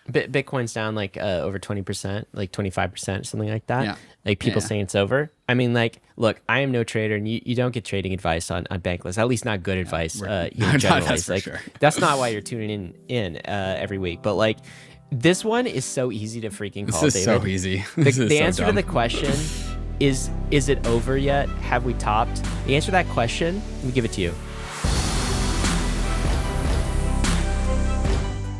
Bitcoin's down like over 20%, like 25%, something like that. Yeah. Like people Yeah. saying it's over. I mean, like, look, I am no trader, and you don't get trading advice on Bankless, at least not good advice. Generally, That's it's for like sure. that's not why you're tuning in every week. But like, this one is so easy to freaking This call, is David. so easy. The, This is the so answer dumb. to the question is it over yet? Have we topped? The answer to that question, let me give it to you.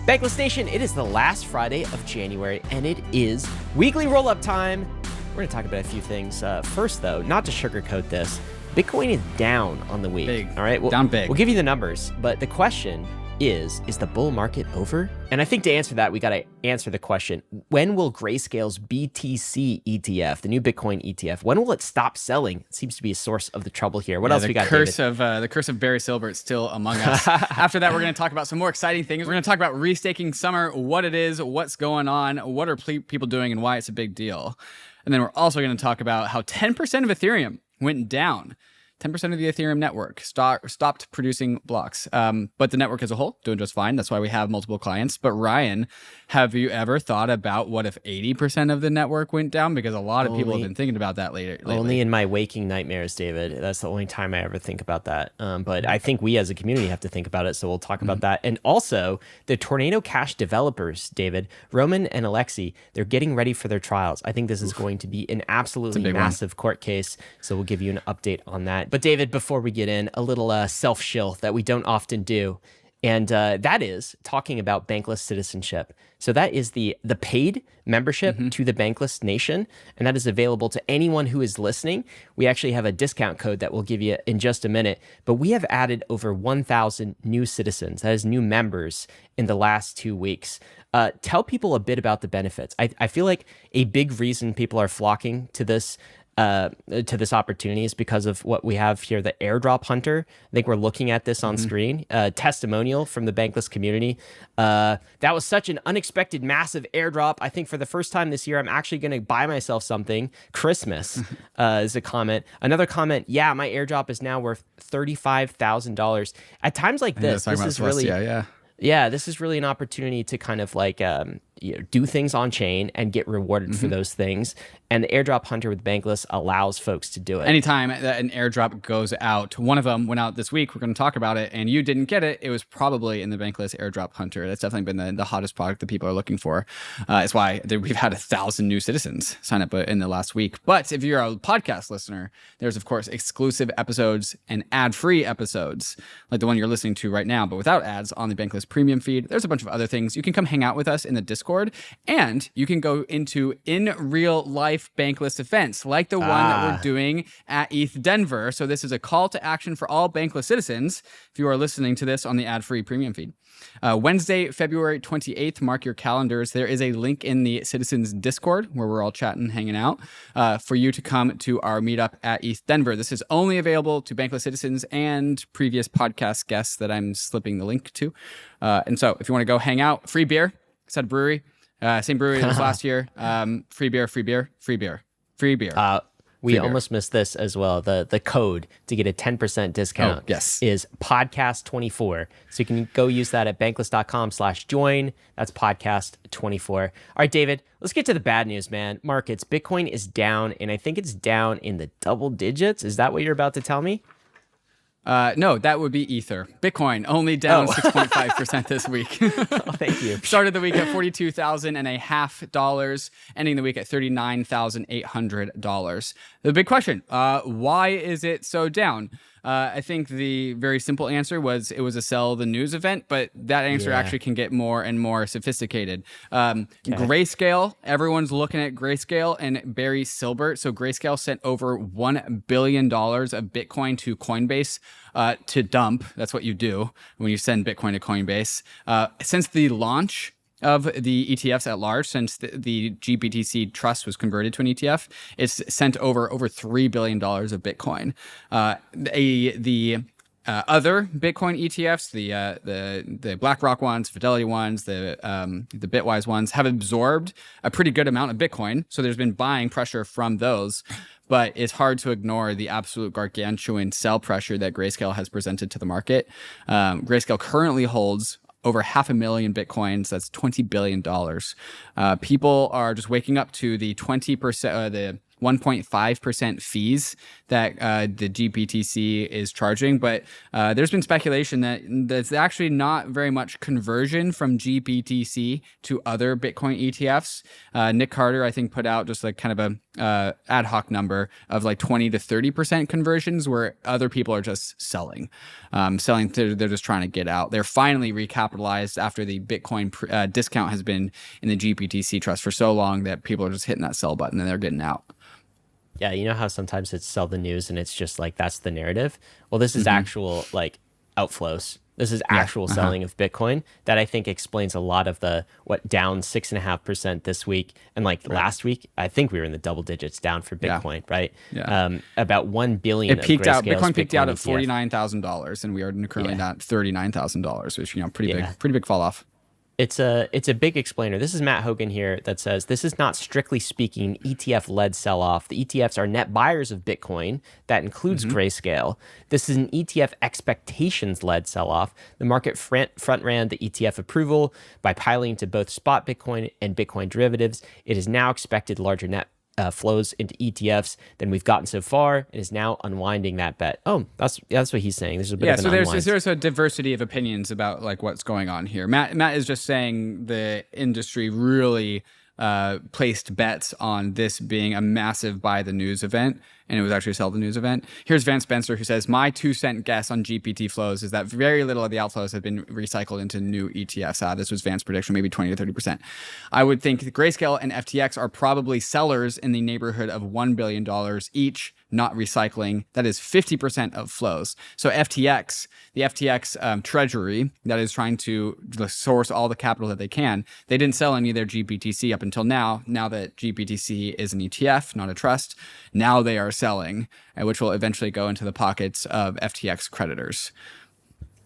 Bankless Nation, it is the last Friday of January, and it is weekly roll-up time. We're going to talk about a few things. First, though, not to sugarcoat this, Bitcoin is down on the week. Big. All right, Down big. We'll give you the numbers, but the question is the bull market over? And I think to answer that, we got to answer the question, when will Grayscale's BTC ETF, the new Bitcoin ETF, when will it stop selling? It seems to be a source of the trouble here. What else we got, David? The curse of Barry Silbert still among us. After that, we're going to talk about some more exciting things. We're going to talk about Restaking Summer, what it is, what's going on, what are people doing, and why it's a big deal. And then we're also going to talk about how 10% of Ethereum went down. 10% of the Ethereum network stopped producing blocks. But the network as a whole, doing just fine. That's why we have multiple clients. But Ryan, have you ever thought about what if 80% of the network went down? Because a lot of people have been thinking about that lately. Only in my waking nightmares, David. That's the only time I ever think about that. But I think we as a community have to think about it. So we'll talk about that. And also the Tornado Cash developers, David, Roman and Alexei, they're getting ready for their trials. I think this is going to be an absolutely massive court case. So we'll give you an update on that. But David, before we get in, a little self-shill that we don't often do, and that is talking about Bankless citizenship. So that is the paid membership to the Bankless Nation, and that is available to anyone who is listening. We actually have a discount code that we'll give you in just a minute, but we have added over 1,000 new citizens, that is new members, in the last 2 weeks. Tell people a bit about the benefits. I feel like a big reason people are flocking to this opportunity is because of what we have here, the airdrop hunter. I think we're looking at this on screen. Testimonial from the Bankless community. That was such an unexpected, massive airdrop. I think for the first time this year, I'm actually going to buy myself something. Christmas is a comment. Another comment, yeah, my airdrop is now worth $35,000. At times like this, this is really... Yeah, this is really an opportunity to kind of like do things on chain and get rewarded for those things. And the airdrop hunter with Bankless allows folks to do it. Anytime that an airdrop goes out, one of them went out this week, we're going to talk about it, and you didn't get it, it was probably in the Bankless airdrop hunter. That's definitely been the hottest product that people are looking for. It's why we've had 1,000 new citizens sign up in the last week. But if you're a podcast listener, there's of course exclusive episodes and ad-free episodes, like the one you're listening to right now, but without ads on the Bankless premium feed. There's a bunch of other things. You can come hang out with us in the Discord, and you can go into in real life Bankless events like the one that we're doing at ETH Denver. So this is a call to action for all Bankless citizens if you are listening to this on the ad-free premium feed. Wednesday, February 28th, mark your calendars. There is a link in the Citizens Discord where we're all chatting, hanging out, for you to come to our meetup at ETH Denver. This is only available to Bankless citizens and previous podcast guests that I'm slipping the link to. And so if you want to go hang out, free beer, said brewery, same brewery as last year. Free beer, free beer, free beer, free beer. We almost missed this as well. The code to get a 10% discount is podcast24. So you can go use that at bankless.com/join. That's podcast24. All right, David, let's get to the bad news, man. Markets, Bitcoin is down, and I think it's down in the double digits. Is that what you're about to tell me? No, that would be Ether. Bitcoin only down 6.5% this week. Thank you. Started the week at $42,500, ending the week at $39,800. The big question, why is it so down? I think the very simple answer was it was a sell the news event, but that answer actually can get more and more sophisticated. Grayscale, everyone's looking at Grayscale and Barry Silbert. So Grayscale sent over $1 billion of Bitcoin to Coinbase to dump. That's what you do when you send Bitcoin to Coinbase. Since the launch of the ETFs at large, since the GBTC trust was converted to an ETF, it's sent over $3 billion of Bitcoin. The other Bitcoin ETFs, the BlackRock ones, Fidelity ones, the Bitwise ones, have absorbed a pretty good amount of Bitcoin. So there's been buying pressure from those. But it's hard to ignore the absolute gargantuan sell pressure that Grayscale has presented to the market. Grayscale currently holds over 500,000 Bitcoins. That's $20 billion. People are just waking up to the 20%, the 1.5% fees that the GBTC is charging. But there's been speculation that there's actually not very much conversion from GBTC to other Bitcoin ETFs. Nick Carter, I think, put out just like kind of a ad hoc number of like 20 to 30% conversions where other people are just selling. They're just trying to get out. They're finally recapitalized after the Bitcoin discount has been in the GBTC trust for so long that people are just hitting that sell button and they're getting out. Yeah, you know how sometimes it's sell the news and it's just like that's the narrative? Well, this is actual like outflows. This is actual selling of Bitcoin that I think explains a lot of the down 6.5% this week. And like last week, I think we were in the double digits down for Bitcoin, right? Yeah. About 1 billion. It peaked out. Bitcoin peaked out at ETF. $49,000 and we are currently at $39,000, which, pretty big fall off. It's a big explainer. This is Matt Hogan here that says, this is not strictly speaking ETF-led sell-off. The ETFs are net buyers of Bitcoin. That includes Grayscale. This is an ETF expectations-led sell-off. The market front-ran the ETF approval by piling to both spot Bitcoin and Bitcoin derivatives. It is now expected larger net flows into ETFs than we've gotten so far, and is now unwinding that bet. Oh, that's what he's saying. There's a bit of an unwind. There's a diversity of opinions about like what's going on here. Matt is just saying the industry really placed bets on this being a massive buy the news event, and it was actually a sell the news event. Here's Vance Spencer, who says, my 2-cent guess on GPT flows is that very little of the outflows have been recycled into new ETFs. This was Vance's prediction, maybe 20 to 30%. I would think Grayscale and FTX are probably sellers in the neighborhood of $1 billion each, not recycling. That is 50% of flows. So the FTX treasury that is trying to source all the capital that they can, they didn't sell any of their GBTC up until now. Now that GBTC is an ETF, not a trust, now they are selling, which will eventually go into the pockets of FTX creditors.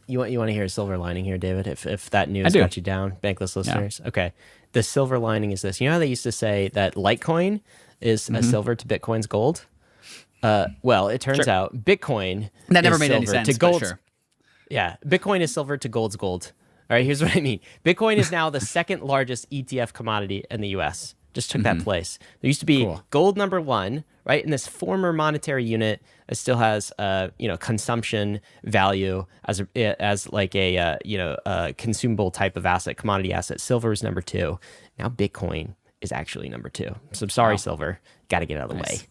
You want to hear a silver lining here, David? If that news got you down, Bankless listeners? Yeah. Okay. The silver lining is this. You know how they used to say that Litecoin is a silver to Bitcoin's gold? Well, it turns out Bitcoin that never made any sense to gold. Sure. Yeah, Bitcoin is silver to gold's gold. All right, here's what I mean. Bitcoin is now the second largest ETF commodity in the U.S. Just took that place. There used to be gold number one, right? In this former monetary unit, it still has consumption value as like a consumable type of asset, commodity asset. Silver is number two. Now Bitcoin is actually number two. So I'm sorry, silver. Got to get out of the way.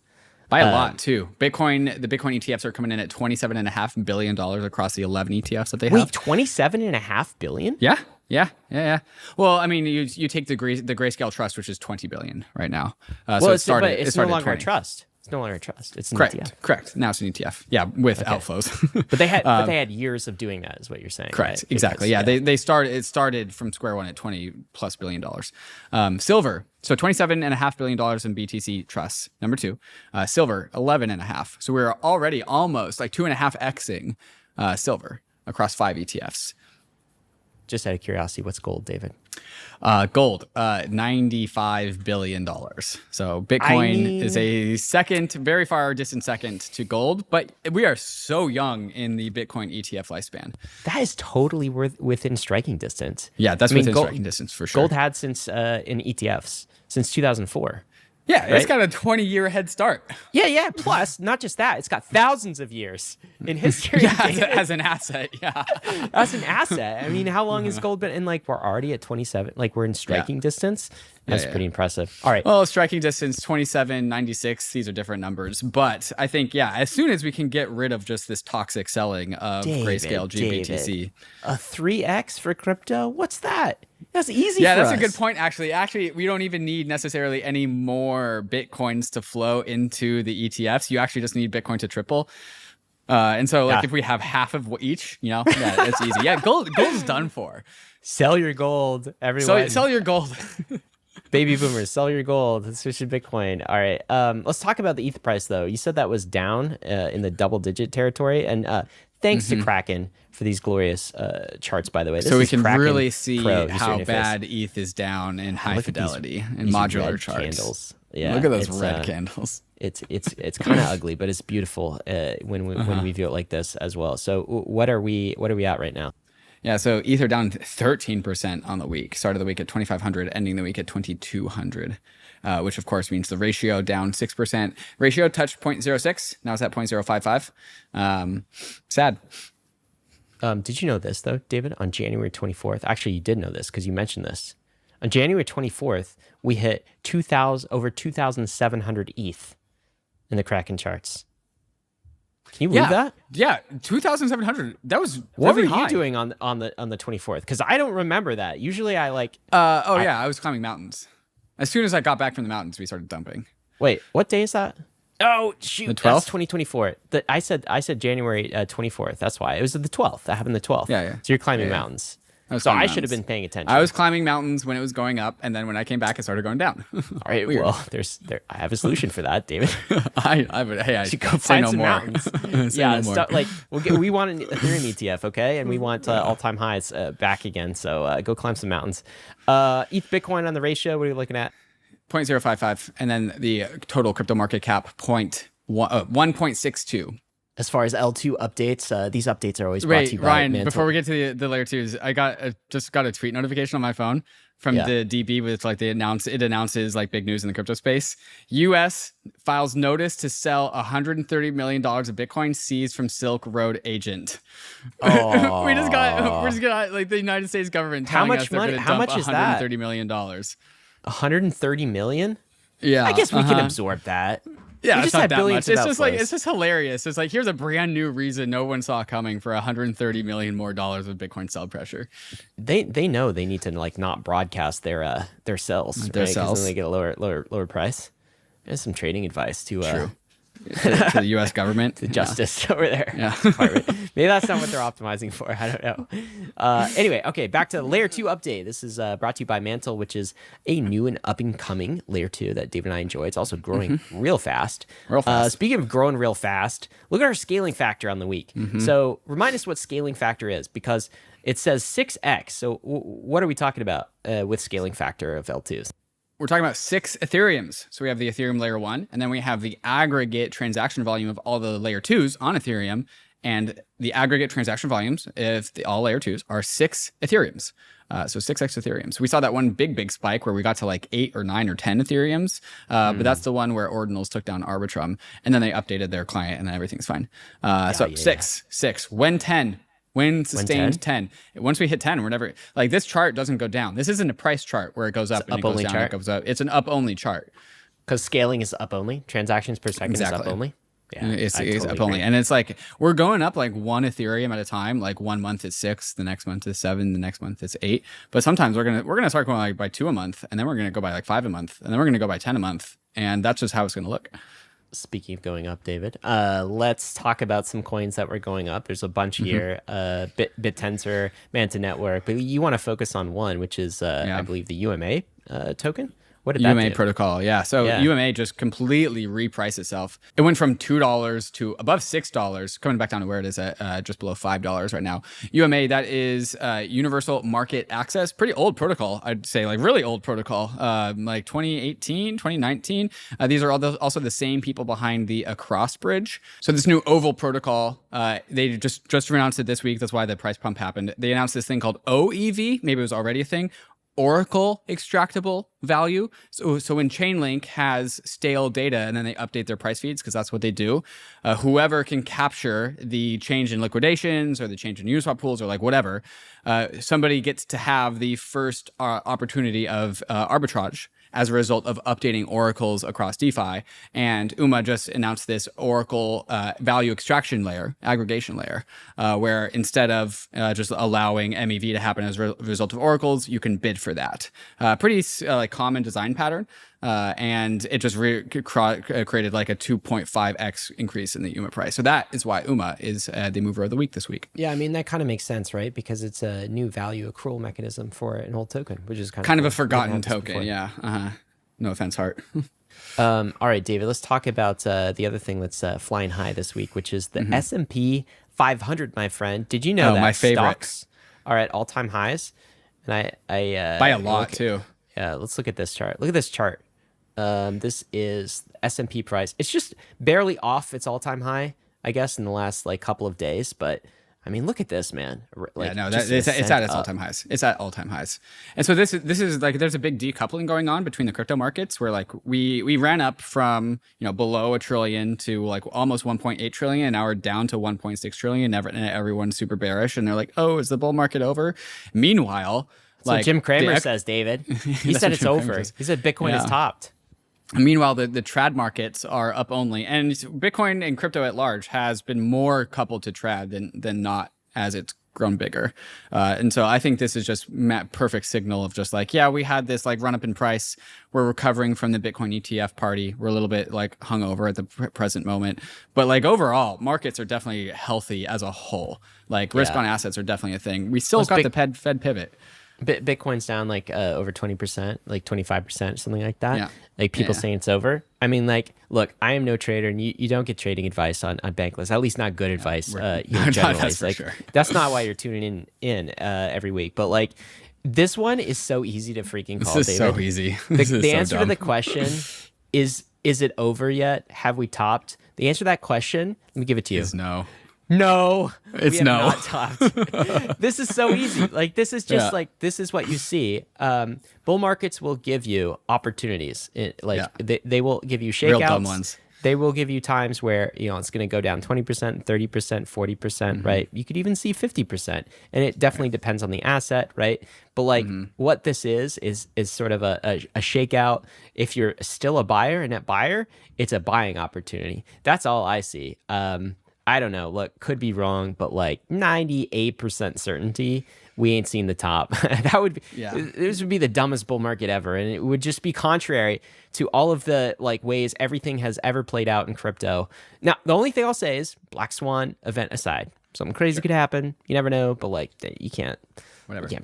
By a lot, too. The Bitcoin ETFs are coming in at $27.5 billion across the 11 ETFs that they have. Wait, $27.5 billion? Yeah. Well, I mean, you take the Grayscale Trust, which is $20 billion right now. It's no longer a trust. It's no longer a trust. It's an ETF. Correct. Now it's an ETF. Yeah, with outflows. But they had years of doing that, is what you're saying. Correct. Right? Exactly. It started from square one at $20+ billion. Silver. So $27.5 billion in BTC trusts. Number two. Silver, 11.5. So we're already almost like 2.5xing silver across 5 ETFs. Just out of curiosity, what's gold, David? Gold, $95 billion. So Bitcoin is a very far distant second to gold, but we are so young in the Bitcoin ETF lifespan. That is totally within striking distance. Yeah, that's within striking distance for sure. Gold had since in ETFs since 2004. Yeah, right? It's got a 20-year head start. Yeah. Plus, not just that, it's got thousands of years in history. As an asset, yeah. As an asset. I mean, how long has gold been? And like, we're already at 27. Like, we're in striking distance. That's pretty impressive. All right. Well, striking distance, 27, 96. These are different numbers. But I think, as soon as we can get rid of just this toxic selling of Grayscale GBTC. A 3x for crypto? What's that? That's easy for us. Yeah, that's a good point, actually. Actually, we don't even need necessarily any more Bitcoins to flow into the ETFs. You actually just need Bitcoin to triple. And so, if we have half of each, it's easy. Yeah, gold's done for. Sell your gold, everyone. Sell your gold. Baby boomers, sell your gold. Let's switch to Bitcoin. All right. Let's talk about the ETH price, though. You said that was down in the double-digit territory. And thanks to KRAKEN for these glorious charts, by the way. So we can really see how bad ETH is down in high fidelity and modular charts. Candles. Yeah, look at those red candles. It's kind of ugly, but it's beautiful when we view it like this as well. So what are we at right now? Yeah, so Ether down 13% on the week. Started the week at 2,500, ending the week at 2,200, which of course means the ratio down 6%. Ratio touched 0.06. Now it's at 0.055. Sad. Did you know this though, David? On January 24th, actually, you did know this because you mentioned this. On January 24th, we hit over 2,700 ETH in the KRAKEN charts. Can you believe that? Yeah, 2,700. That was what really were high. you doing on the 24th? Because I don't remember that. Usually, I like. I was climbing mountains. As soon as I got back from the mountains, we started dumping. Wait, what day is that? Oh shoot, the 12th? That's 2024. I said January 24th. That's why it was the 12th. That happened the 12th. Yeah. So you're climbing mountains. So I should have been paying attention. I was climbing mountains when it was going up, and then when I came back, it started going down. All right. Weird. Well, I have a solution for that, David. I should go find some mountains. Yeah, we want an Ethereum ETF, okay, and we want all-time highs back again. So go climb some mountains. ETH Bitcoin on the ratio. What are you looking at? 0.055, and then the total crypto market cap 1.62. As far as L2 updates, these updates are always brought to you by Ryan, Mantle. before we get to the layer twos, I just got a tweet notification on my phone from the DB with like it announces like big news in the crypto space. US files notice to sell $130 million of Bitcoin seized from Silk Road agent. Oh. we're just gonna like the United States government telling us they're gonna dump $130 million. $130 million? Yeah. I guess we can absorb that. Yeah, it's not that much. It's just hilarious. It's like, here's a brand new reason no one saw coming for $130 million more dollars of Bitcoin sell pressure. They know they need to like not broadcast their sells. Their right? sells. Then they get a lower price. There's some trading advice to to the U.S. government, the justice over there. Yeah. Maybe that's not what they're optimizing for. I don't know. Anyway, okay, back to layer 2 update. This is brought to you by MANTLE, which is a new and up and coming layer 2 that David and I enjoy. It's also growing real fast. Speaking of growing real fast, look at our scaling factor on the week. So remind us what scaling factor is, because it says 6x. So what are we talking about with scaling factor of L2s? We're talking about 6 Ethereums. So we have the Ethereum layer 1, and then we have the aggregate transaction volume of all the layer 2s on Ethereum. And the aggregate transaction volumes of all layer 2s are 6 Ethereums. So 6x Ethereum. So we saw that one big spike where we got to like 8 or 9 or 10 Ethereums. But that's the one where Ordinals took down Arbitrum, and then they updated their client and then everything's fine. Six. When 10. When sustained 10. Once we hit 10, we're never like, this chart doesn't go down. This isn't a price chart where it goes up and it goes down, it goes up. It's an up only chart. Because scaling is up only. Transactions per second is up only. Yeah, it's up only. And it's like, we're going up like 1 Ethereum at a time. Like 1 month is 6, the next month is 7, the next month is 8. But sometimes we're gonna start going like by 2 a month, and then we're gonna go by like 5 a month, and then we're gonna go by 10 a month. And that's just how it's gonna look. Speaking of going up, David, let's talk about some coins that were going up. There's a bunch here, BitTensor, Manta Network, but you want to focus on one, which is, I believe, the UMA token. What did UMA that do? protocol, yeah. So UMA just completely repriced itself. It went from $2 to above $6, coming back down to where it is at just below $5 right now. UMA, that is Universal Market Access. Pretty old protocol, I'd say, like really old protocol, like 2018, 2019. These are also the same people behind the Across Bridge. So this new Oval protocol, they just announced it this week. That's why the price pump happened. They announced this thing called OEV. Maybe it was already a thing. Oracle extractable value. So when Chainlink has stale data and then they update their price feeds, because that's what they do, whoever can capture the change in liquidations or the change in Uniswap pools or like whatever, somebody gets to have the first opportunity of arbitrage as a result of updating oracles across DeFi. And UMA just announced this Oracle value extraction layer, aggregation layer, where instead of just allowing MEV to happen as a result of oracles, you can bid for that. Pretty like common design pattern. And it just created like a 2.5x increase in the UMA price. So that is why UMA is the mover of the week this week. Yeah, I mean, that kind of makes sense, right? Because it's a new value accrual mechanism for an old token, which is kind of a forgotten token. Yeah. No offense, Hart. All right, David, let's talk about the other thing that's flying high this week, which is the S&P 500, my friend. Did you know that my favorite stocks are at all-time highs? And I by a lot, too. Yeah, let's look at this chart. Look at this chart. This is S&P price. It's just barely off its all-time high, I guess, in the last like couple of days. But I mean, look at this, man. Like, yeah, no, just it's ascent at its up. all-time highs. It's at all-time highs. And so this is like there's a big decoupling going on between the crypto markets where like we ran up from, below $1 trillion to like almost 1.8 trillion, and now we're down to 1.6 trillion. And everyone's super bearish, and they're like, "Oh, is the bull market over?" Meanwhile, That's what Jim Cramer says, David. He said it's over. He said Bitcoin is topped. Meanwhile, the trad markets are up only, and Bitcoin and crypto at large has been more coupled to trad than not as it's grown bigger. And so I think this is just perfect signal of just like, yeah, we had this like run up in price. We're recovering from the Bitcoin ETF party. We're a little bit like hungover at the present moment, but like overall markets are definitely healthy as a whole. Like risk on assets are definitely a thing. We still got the Fed pivot. Bitcoin's down like over 20%, like 25%, something like that. Yeah. Like people saying it's over. I mean, like, look, I am no trader, and you don't get trading advice on Bankless, at least not good advice. Generally, like sure. That's not why you're tuning in every week. But like, this one is so easy to freaking call. This is David. so easy. The answer to the question is it over yet? Have we topped? The answer to that question, let me give it to you. Is no. No, it's we have no. not topped. This is so easy. Like this is just like this is what you see. Bull markets will give you opportunities. They will give you shakeouts. Real dumb ones. They will give you times where it's going to go down 20%, 30%, 40%, right? You could even see 50%, and it definitely depends on the asset, right? But like what this is sort of a shakeout. If you're still a buyer, a net buyer, it's a buying opportunity. That's all I see. I don't know. Look, could be wrong, but like 98% certainty, we ain't seen the top. That would be, this would be the dumbest bull market ever, and it would just be contrary to all of the like ways everything has ever played out in crypto. Now, the only thing I'll say is Black Swan event aside, something crazy could happen. You never know, but like you can't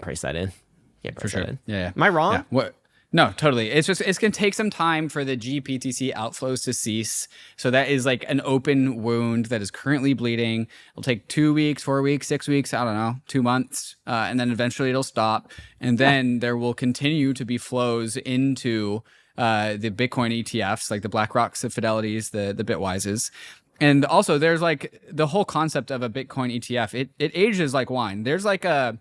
price that in. You can't price that in. Yeah. Am I wrong? Yeah. What? No, totally. It's going to take some time for the GPTC outflows to cease. So that is like an open wound that is currently bleeding. It'll take 2 weeks, 4 weeks, 6 weeks, I don't know, 2 months. And then eventually it'll stop. And then there will continue to be flows into the Bitcoin ETFs, like the BlackRocks, the Fidelities, the Bitwises. And also there's like the whole concept of a Bitcoin ETF. It ages like wine. There's like a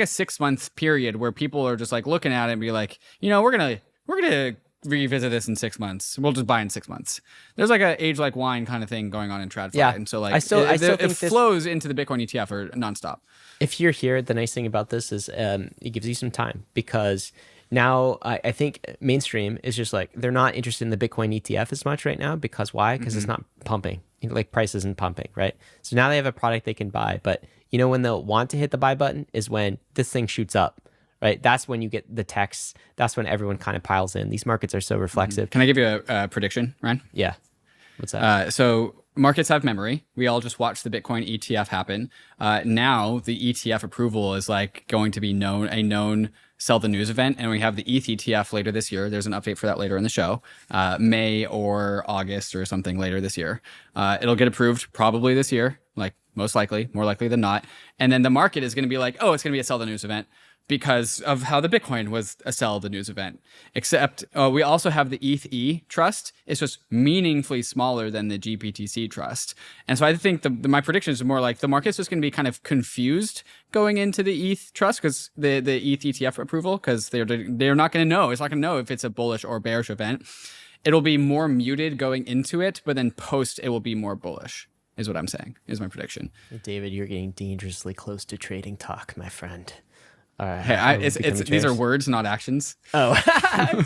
6 month period where people are just like looking at it and be like, we're gonna revisit this in 6 months. We'll just buy in 6 months. There's like a age like wine kind of thing going on in TradFi. Yeah. And so like I still think it flows into the Bitcoin ETF or nonstop. If you're here, the nice thing about this is it gives you some time, because now I think mainstream is just like, they're not interested in the Bitcoin ETF as much right now. Because why? Because it's not pumping. Like price isn't pumping, right? So now they have a product they can buy. But when they'll want to hit the buy button is when this thing shoots up, right? That's when you get the texts. That's when everyone kind of piles in. These markets are so reflexive. Can I give you a prediction, Ryan? Yeah. What's that? So markets have memory. We all just watched the Bitcoin ETF happen. Now the ETF approval is like going to be a known sell the news event, and we have the ETH ETF later this year. There's an update for that later in the show, May or August or something later this year. It'll get approved probably this year, like most likely, more likely than not. And then the market is going to be like, oh, it's going to be a sell the news event because of how the Bitcoin was a sell the news event. Except we also have the ETH trust. It's just meaningfully smaller than the GPTC trust. And so I think my predictions are more like the market's just going to be kind of confused going into the ETH trust, because the ETH ETF approval, because they're not going to know. It's not going to know if it's a bullish or bearish event. It'll be more muted going into it, but then post it will be more bullish, is what I'm saying, is my prediction. David, you're getting dangerously close to trading talk, my friend. Hey, these are words, not actions. Oh,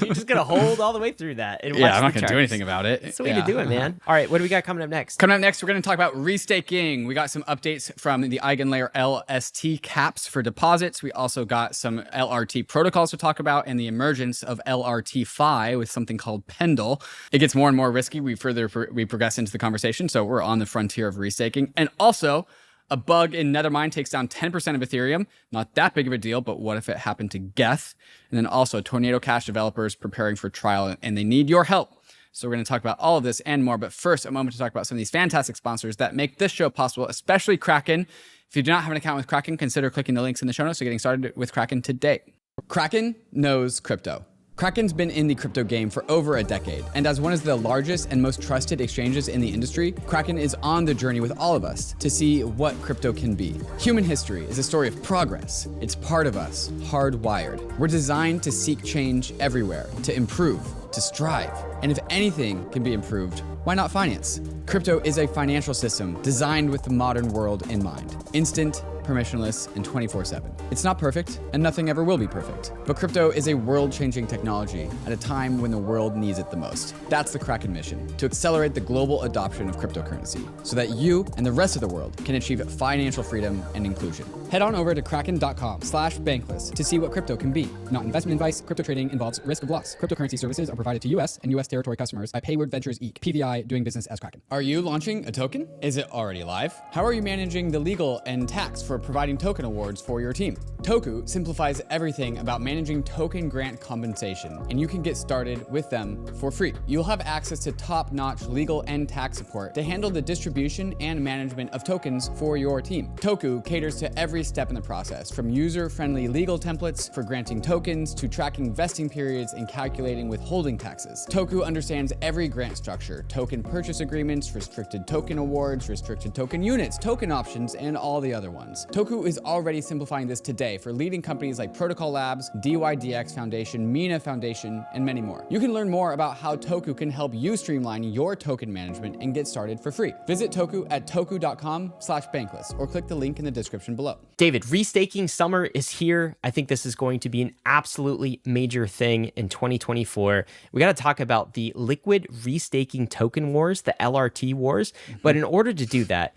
you're just going to hold all the way through that. I'm not going to do anything about it. That's the way to do it, man. All right, what do we got coming up next? Coming up next, we're going to talk about restaking. We got some updates from the Eigenlayer LST caps for deposits. We also got some LRT protocols to talk about and the emergence of LRT-Fi with something called Pendle. It gets more and more risky. We progress into the conversation, so we're on the frontier of restaking. And also, a bug in Nethermind takes down 10% of Ethereum. Not that big of a deal, but what if it happened to Geth? And then also Tornado Cash developers preparing for trial, and they need your help. So we're going to talk about all of this and more. But first, a moment to talk about some of these fantastic sponsors that make this show possible, especially KRAKEN. If you do not have an account with KRAKEN, consider clicking the links in the show notes. So getting started with KRAKEN today. KRAKEN knows crypto. Kraken's been in the crypto game for over a decade, and as one of the largest and most trusted exchanges in the industry, Kraken is on the journey with all of us to see what crypto can be. Human history is a story of progress. It's part of us, hardwired. We're designed to seek change everywhere, to improve, to strive. And if anything can be improved, why not finance? Crypto is a financial system designed with the modern world in mind. Instant, permissionless, and 24/7. It's not perfect, and nothing ever will be perfect. But crypto is a world-changing technology at a time when the world needs it the most. That's the Kraken mission, to accelerate the global adoption of cryptocurrency, so that you and the rest of the world can achieve financial freedom and inclusion. Head on over to kraken.com/bankless to see what crypto can be. Not investment advice. Crypto trading involves risk of loss. Cryptocurrency services are provided to U.S. and U.S. territory customers by Payward Ventures Inc., PVI, doing business as Kraken. Are you launching a token? Is it already live? How are you managing the legal and tax for providing token awards for your team? TOKU simplifies everything about managing token grant compensation, and you can get started with them for free. You'll have access to top-notch legal and tax support to handle the distribution and management of tokens for your team. TOKU caters to every step in the process, from user-friendly legal templates for granting tokens to tracking vesting periods and calculating withholding taxes. TOKU understands every grant structure, token purchase agreements, restricted token awards, restricted token units, token options, and all the other ones. TOKU is already simplifying this today for leading companies like Protocol Labs, DYDX Foundation, Mina Foundation, and many more. You can learn more about how TOKU can help you streamline your token management and get started for free. Visit TOKU at toku.com/bankless or click the link in the description below. David, Restaking Summer is here. I think this is going to be an absolutely major thing in 2024. We got to talk about the liquid restaking token wars, the LRT wars. But in order to do that,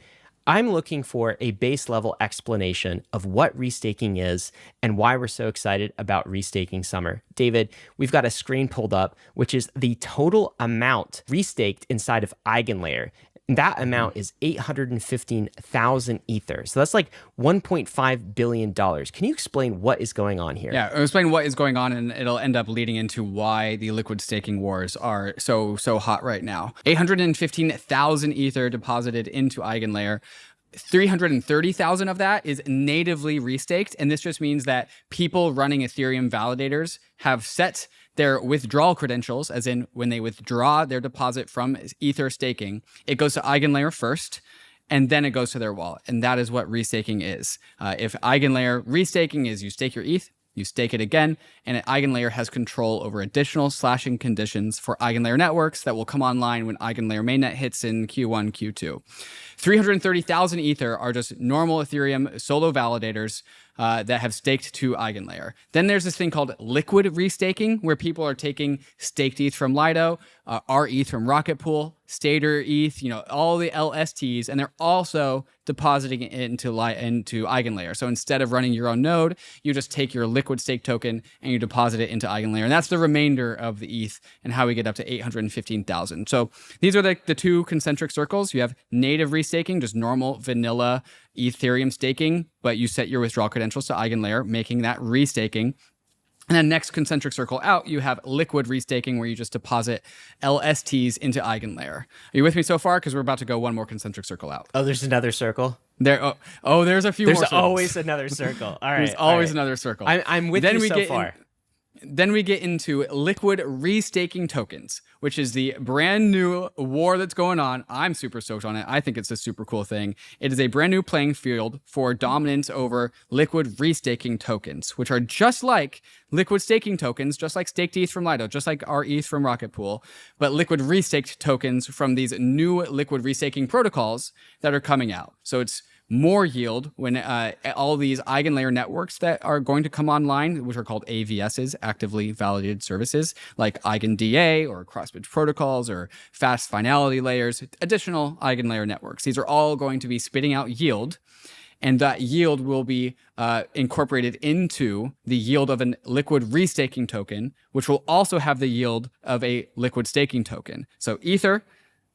I'm looking for a base level explanation of what restaking is and why we're so excited about Restaking Summer. David, we've got a screen pulled up, which is the total amount restaked inside of Eigenlayer. That amount is 815,000 Ether. So that's like $1.5 billion. Can you explain what is going on here? Yeah, I'll explain what is going on, and it'll end up leading into why the liquid staking wars are so hot right now. 815,000 Ether deposited into Eigenlayer. 330,000 of that is natively restaked. And this just means that people running Ethereum validators have set their withdrawal credentials, as in when they withdraw their deposit from Ether staking, it goes to Eigenlayer first, and then it goes to their wallet. And that is what restaking is. If Eigenlayer restaking is you stake your ETH, you stake it again, and Eigenlayer has control over additional slashing conditions for Eigenlayer networks that will come online when Eigenlayer mainnet hits in Q1, Q2. 330,000 Ether are just normal Ethereum solo validators that have staked to Eigenlayer. Then there's this thing called liquid restaking, where people are taking staked ETH from Lido, our ETH from Rocket Pool, Stater ETH, all the LSTs, and they're also depositing it into Eigenlayer. So instead of running your own node, you just take your liquid stake token and you deposit it into Eigenlayer. And that's the remainder of the ETH and how we get up to 815,000. So these are the two concentric circles. You have native restaking, just normal vanilla Ethereum staking, but you set your withdrawal credentials to Eigenlayer, making that restaking. And then next concentric circle out, you have liquid restaking, where you just deposit LSTs into Eigenlayer. Are you with me so far? Because we're about to go one more concentric circle out. Oh, there's another circle? There's a few more circles. There's always another circle. All right. There's always another circle. I'm with you so far. Then we get into liquid restaking tokens, which is the brand new war that's going on. I'm super stoked on it. I think it's a super cool thing. It is a brand new playing field for dominance over liquid restaking tokens, which are just like liquid staking tokens, just like staked ETH from Lido, just like our ETH from Rocket Pool, but liquid restaked tokens from these new liquid restaking protocols that are coming out. So it's more yield when all these Eigenlayer networks that are going to come online, which are called AVSs, actively validated services, like EigenDA or cross-bridge protocols or fast finality layers, additional Eigenlayer networks. These are all going to be spitting out yield, and that yield will be incorporated into the yield of a liquid restaking token, which will also have the yield of a liquid staking token. So Ether,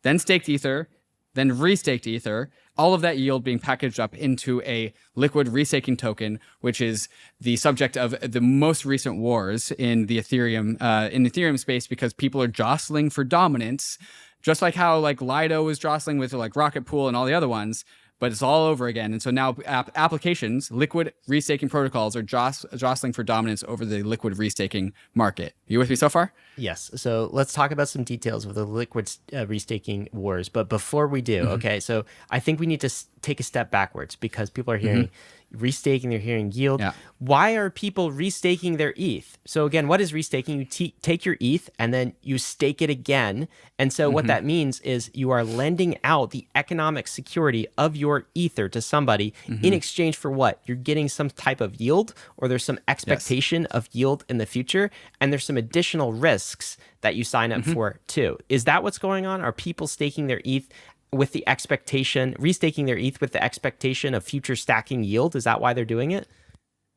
then staked Ether, then restaked Ether, all of that yield being packaged up into a liquid restaking token, which is the subject of the most recent wars in the Ethereum space, because people are jostling for dominance, just like how Lido was jostling with Rocket Pool and all the other ones. but it's all over again. And so now applications, liquid restaking protocols are jostling for dominance over the liquid restaking market. You with me so far? Yes. So let's talk about some details with the liquid restaking wars. But before we do, okay, so I think we need to take a step backwards because people are hearing restaking, they're hearing yield. Yeah. Why are people restaking their ETH? So again, what is restaking? You take your ETH and then you stake it again. And so what that means is you are lending out the economic security of your Ether to somebody in exchange for what? You're getting some type of yield, or there's some expectation of yield in the future, and there's some additional risks that you sign up for too. Is that what's going on? Are people staking their ETH with the expectation, restaking their ETH with the expectation of future stacking yield? Is that why they're doing it?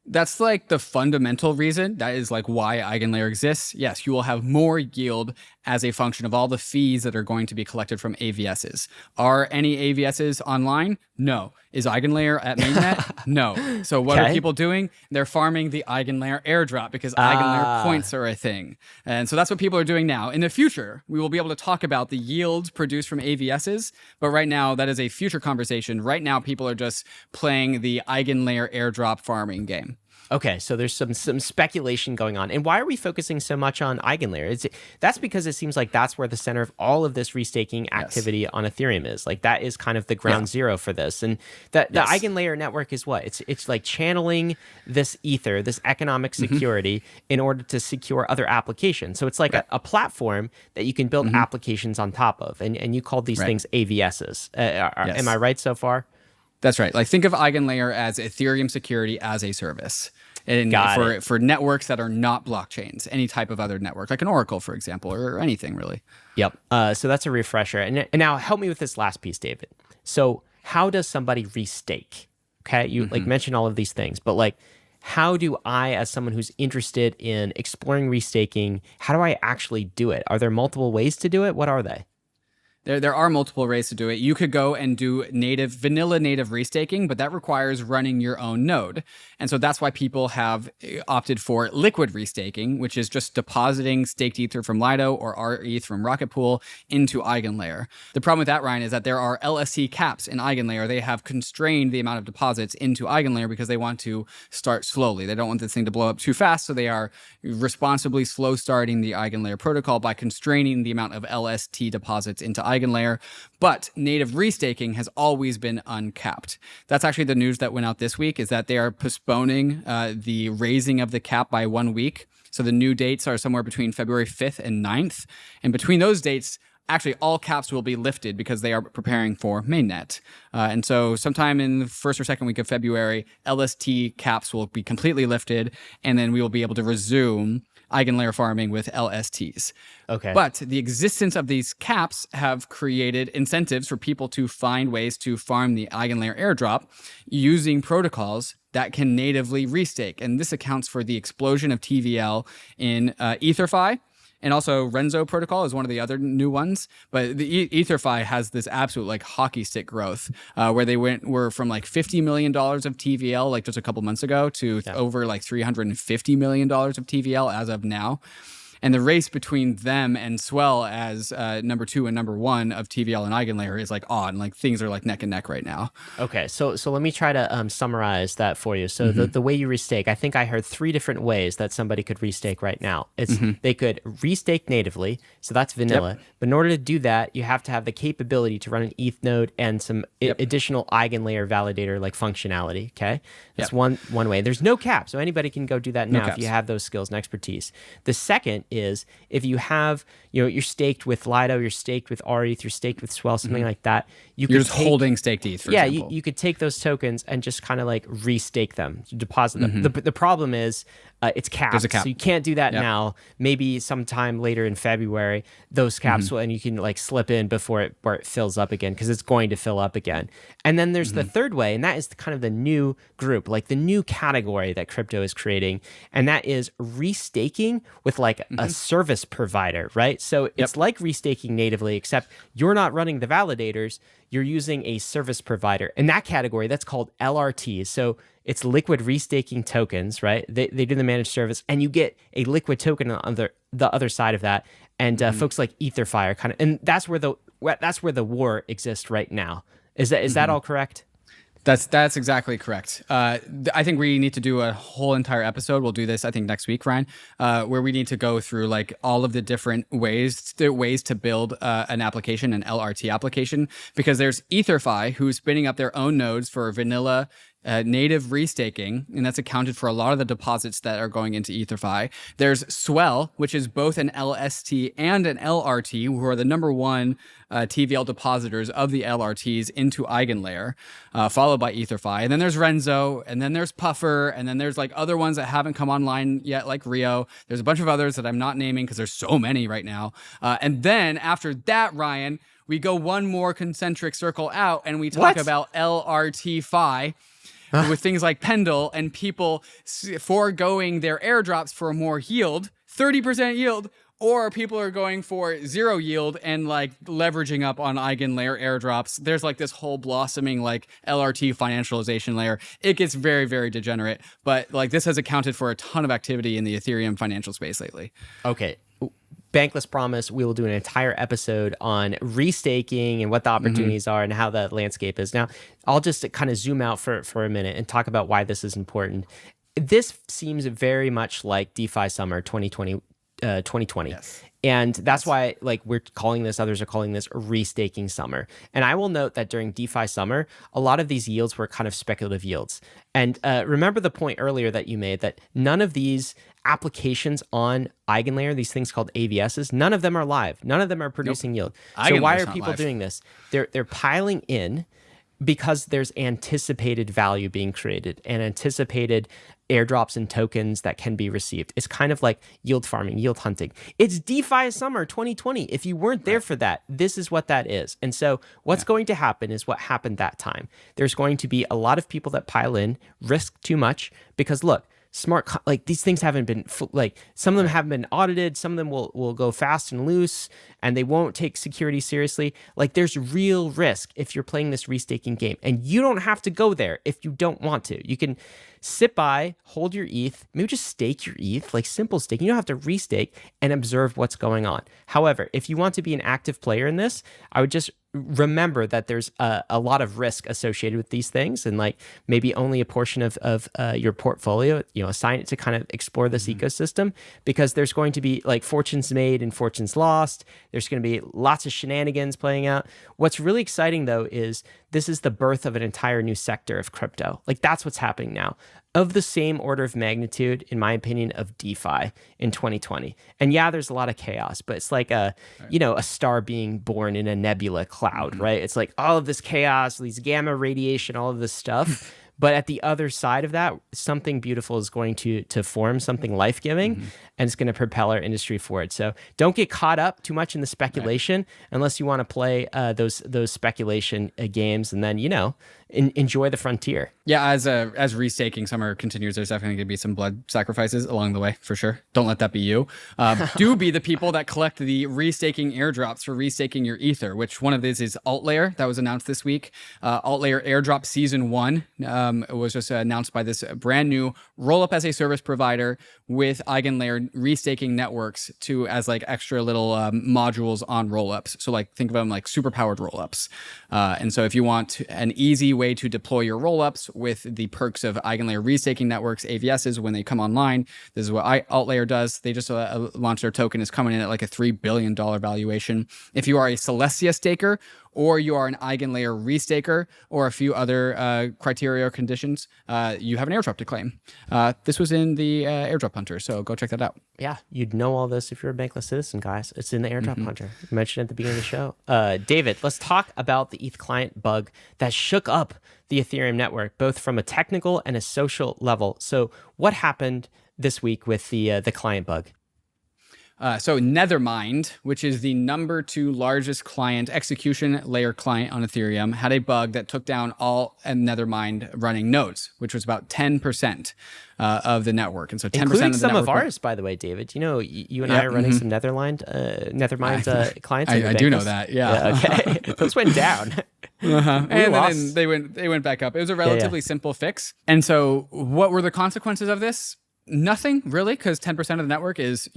That's like the fundamental reason. That is like why Eigenlayer exists. Yes, you will have more yield as a function of all the fees that are going to be collected from AVSs. Are any AVSs online? No. Is Eigenlayer at mainnet? No. So what are people doing? They're farming the Eigenlayer airdrop because Eigenlayer points are a thing. And so that's what people are doing now. In the future, we will be able to talk about the yields produced from AVSs, but right now that is a future conversation. Right now people are just playing the Eigenlayer airdrop farming game. Okay, so there's some speculation going on. And why are we focusing so much on Eigenlayer? That's because it seems like that's where the center of all of this restaking activity on Ethereum is. Like that is kind of the ground zero for this. And the Eigenlayer network is what? It's like channeling this Ether, this economic security in order to secure other applications. So it's like a platform that you can build applications on top of. And you called these things AVSs. Am I right so far? That's right. Like think of Eigenlayer as Ethereum security as a service. And for networks that are not blockchains, any type of other network, like an Oracle, for example, or anything really. Yep. So that's a refresher. And now help me with this last piece, David. So how does somebody restake? Okay. You like mentioned all of these things, but like, how do I, as someone who's interested in exploring restaking, how do I actually do it? Are there multiple ways to do it? What are they? There are multiple ways to do it. You could go and do vanilla native restaking, but that requires running your own node. And so that's why people have opted for liquid restaking, which is just depositing staked Ether from Lido or RETH from Rocket Pool into Eigenlayer. The problem with that, Ryan, is that there are LSC caps in Eigenlayer. They have constrained the amount of deposits into Eigenlayer because they want to start slowly. They don't want this thing to blow up too fast, so they are responsibly slow starting the Eigenlayer protocol by constraining the amount of LST deposits into Eigenlayer. But native restaking has always been uncapped. That's actually the news that went out this week, is that they are postponing the raising of the cap by 1 week. So the new dates are somewhere between February 5th and 9th. And between those dates, actually all caps will be lifted because they are preparing for mainnet. And so sometime in the first or second week of February, LST caps will be completely lifted, and then we will be able to resume Eigenlayer farming with LSTs. Okay. But the existence of these caps have created incentives for people to find ways to farm the Eigenlayer airdrop using protocols that can natively restake. And this accounts for the explosion of TVL in EtherFi. And also Renzo protocol is one of the other new ones, but the EtherFi has this absolute like hockey stick growth, where they were from like $50 million of TVL like just a couple months ago to over like $350 million of TVL as of now. And the race between them and Swell as number 2 and number 1 of TVL and Eigenlayer is like on. Like things are like neck and neck right now. Okay, so let me try to summarize that for you. So the way you restake, I think I heard 3 different ways that somebody could restake right now. It's they could restake natively, so that's vanilla. But in order to do that, you have to have the capability to run an ETH node and some additional Eigenlayer validator like functionality. Okay, that's one way. There's no cap, so anybody can go do that now if you have those skills and expertise. The second is if you have, you're staked with Lido, you're staked with RETH, you're staked with Swell, something like that. You're just holding staked ETH, for example. You could take those tokens and just kind of like restake them, deposit them. The problem is it's capped. There's a cap. So you can't do that now. Maybe sometime later in February, those caps will, and you can like slip in before it fills up again, because it's going to fill up again. And then there's the third way, and that is kind of the new group, like the new category that crypto is creating, and that is restaking with like a service provider, right? So it's like restaking natively, except you're not running the validators, you're using a service provider. In that category, that's called LRTs. So it's liquid restaking tokens, right? They do the managed service, and you get a liquid token on the other side of that. And folks like EtherFi are kind of, and that's where the war exists right now. Is that all correct? That's exactly correct. I think we need to do a whole entire episode. We'll do this, I think, next week, Ryan, where we need to go through like all of the different ways to build an application, an LRT application, because there's EtherFi, who's spinning up their own nodes for vanilla native restaking, and that's accounted for a lot of the deposits that are going into EtherFi. There's Swell, which is both an LST and an LRT, who are the number one TVL depositors of the LRTs into Eigenlayer, followed by EtherFi. And then there's Renzo, and then there's Puffer, and then there's like other ones that haven't come online yet, like Rio. There's a bunch of others that I'm not naming because there's so many right now. And then after that, Ryan, we go one more concentric circle out, and we talk about LRT-Fi. With things like Pendle and people foregoing their airdrops for more yield, 30% yield, or people are going for 0 yield and like leveraging up on Eigenlayer airdrops. There's like this whole blossoming like LRT financialization layer. It gets very, very degenerate, but like this has accounted for a ton of activity in the Ethereum financial space lately. Okay. Bankless promise we will do an entire episode on restaking and what the opportunities are and how the landscape is. Now, I'll just kind of zoom out for a minute and talk about why this is important. This seems very much like DeFi Summer 2020. Yes. And that's why like we're calling this, others are calling this restaking summer. And I will note that during DeFi Summer, a lot of these yields were kind of speculative yields. And remember the point earlier that you made that none of these applications on Eigenlayer, these things called AVSs, none of them are live. None of them are producing yield. So why are people doing this? They're piling in because there's anticipated value being created and anticipated airdrops and tokens that can be received. It's kind of like yield farming, yield hunting. It's DeFi Summer 2020. If you weren't there for that, this is what that is. And so what's going to happen is what happened that time. There's going to be a lot of people that pile in, risk too much, because look, like these things haven't been like some of them haven't been audited. Some of them will go fast and loose and they won't take security seriously. Like there's real risk if you're playing this restaking game, and you don't have to go there if you don't want to. You can sit by, hold your ETH, maybe just stake your ETH, like simple staking. You don't have to restake, and observe what's going on. However, if you want to be an active player in this, I would just remember that there's a lot of risk associated with these things, and like maybe only a portion of your portfolio, assign it to kind of explore this ecosystem, because there's going to be like fortunes made and fortunes lost. There's going to be lots of shenanigans playing out. What's really exciting though is this is the birth of an entire new sector of crypto. Like that's what's happening now, of the same order of magnitude, in my opinion, of DeFi in 2020. And yeah, there's a lot of chaos, but it's like a star being born in a nebula cloud, right? It's like all of this chaos, these gamma radiation, all of this stuff. But at the other side of that, something beautiful is going to form, something life-giving, and it's going to propel our industry forward. So don't get caught up too much in the speculation unless you want to play those speculation games, and then, enjoy the frontier. Yeah, as restaking summer continues, there's definitely going to be some blood sacrifices along the way, for sure. Don't let that be you. Do be the people that collect the restaking airdrops for restaking your Ether, which one of these is Altlayer, that was announced this week. Altlayer Airdrop Season 1 was just announced by this brand new Rollup as a service provider with Eigenlayer restaking networks as like extra little modules on rollups. So like think of them like super powered rollups. And so if you want an easy way to deploy your rollups with the perks of Eigenlayer restaking networks, AVSs, when they come online, this is what Altlayer does. They just launched their token. It's coming in at like a $3 billion valuation. If you are a Celestia staker, or you are an Eigenlayer restaker, or a few other criteria or conditions, you have an airdrop to claim. This was in the Airdrop Hunter, so go check that out. Yeah, you'd know all this if you're a Bankless citizen, guys. It's in the Airdrop Hunter. You mentioned at the beginning of the show. David, let's talk about the ETH Client Bug that shook up the Ethereum network, both from a technical and a social level. So what happened this week with the client bug? So Nethermind, which is the number 2 largest execution layer client on Ethereum, had a bug that took down all Nethermind running nodes, which was about 10% of the network. And so 10% including of the some network. Of ours, by the way, David. You and I are running some Nethermind clients. I do know that. Yeah. Okay. Those went down. And then they went back up. It was a relatively simple fix. And so what were the consequences of this? Nothing really, because 10% of the network is,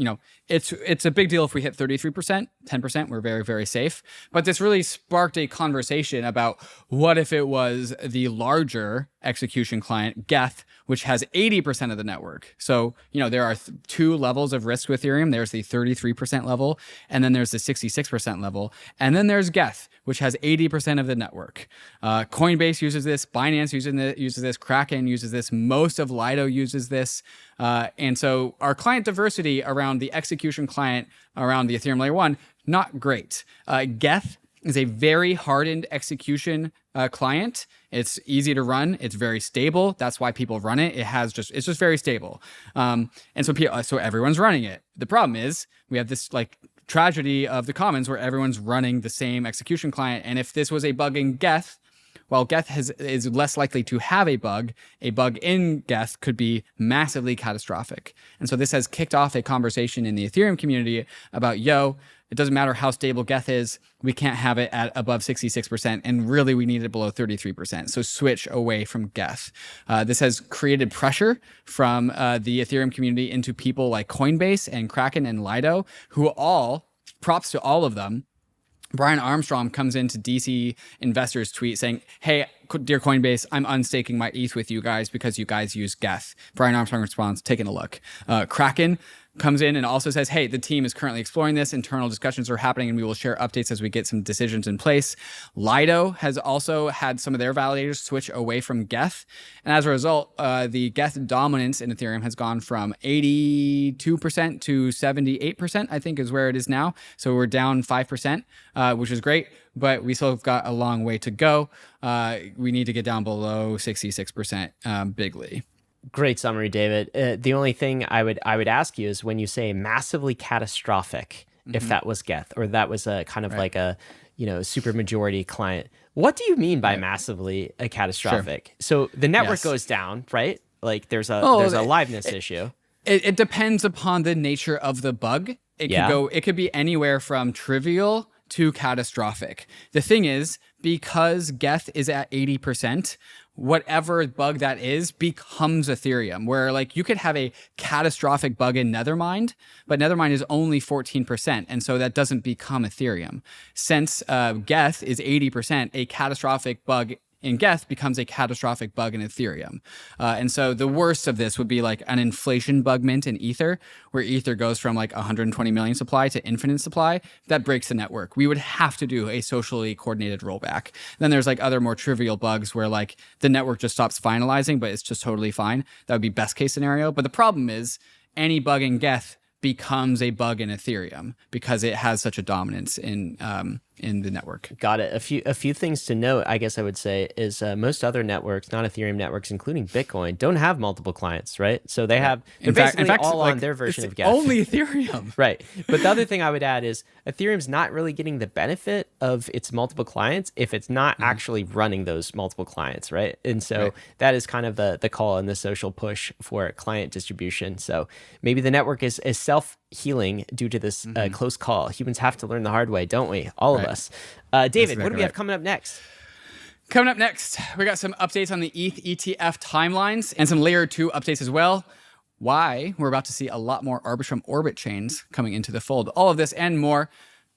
it's a big deal if we hit 33%, 10%, we're very, very safe. But this really sparked a conversation about what if it was the larger execution client, Geth, which has 80% of the network. So, there are two levels of risk with Ethereum. There's the 33% level, and then there's the 66% level. And then there's Geth, which has 80% of the network. Coinbase uses this, Binance uses this, KRAKEN uses this, most of Lido uses this. And so our client diversity around the execution client around the Ethereum layer 1, not great. Geth is a very hardened execution client. It's easy to run. It's very stable. That's why people run it. It's just very stable. And so everyone's running it. The problem is we have this tragedy of the commons where everyone's running the same execution client. And if this was a bug in Geth, while Geth is less likely to have a bug in Geth could be massively catastrophic. And so this has kicked off a conversation in the Ethereum community about, it doesn't matter how stable Geth is, we can't have it at above 66%, and really we need it below 33%. So switch away from Geth. This has created pressure from the Ethereum community into people like Coinbase and KRAKEN and Lido, props to all of them. Brian Armstrong comes into DC investors tweet saying, "Hey, dear Coinbase, I'm unstaking my ETH with you guys because you guys use Geth." Brian Armstrong responds, "Taking a look." KRAKEN comes in and also says, "Hey, the team is currently exploring this. Internal discussions are happening and we will share updates as we get some decisions in place." Lido has also had some of their validators switch away from Geth. And as a result, the Geth dominance in Ethereum has gone from 82% to 78%, I think is where it is now. So we're down 5%, which is great, but we still have got a long way to go. We need to get down below 66% bigly. Great summary, David. The only thing I would ask you is when you say massively catastrophic, if that was Geth or that was a kind of like a super majority client, what do you mean by massively catastrophic? Sure. So the network goes down, right? Like there's a liveness issue. It depends upon the nature of the bug. It could be anywhere from trivial to catastrophic. The thing is, because Geth is at 80%, whatever bug that is becomes Ethereum, where you could have a catastrophic bug in Nethermind, but Nethermind is only 14%. And so that doesn't become Ethereum. Since Geth is 80%, a catastrophic bug in Geth becomes a catastrophic bug in Ethereum. And so the worst of this would be an inflation bug mint in Ether, where Ether goes from 120 million supply to infinite supply. That breaks the network. We would have to do a socially coordinated rollback. Then there's other more trivial bugs where the network just stops finalizing, but it's just totally fine. That would be best case scenario. But the problem is any bug in Geth becomes a bug in Ethereum because it has such a dominance in the network. Got it. A few things to note, I guess I would say, is most other networks, not Ethereum networks, including Bitcoin, don't have multiple clients, right? So they have, they're basically all on their version of Geth. Only Ethereum. Right. But the other thing I would add is Ethereum's not really getting the benefit of its multiple clients if it's not actually running those multiple clients, right? And so that is kind of the call and the social push for client distribution. So maybe the network is self-healing due to this close call. Humans have to learn the hard way, don't we? All of us. David, what do we have coming up next? Coming up next, we got some updates on the ETH ETF timelines and some layer 2 updates as well. Why we're about to see a lot more Arbitrum Orbit chains coming into the fold. All of this and more.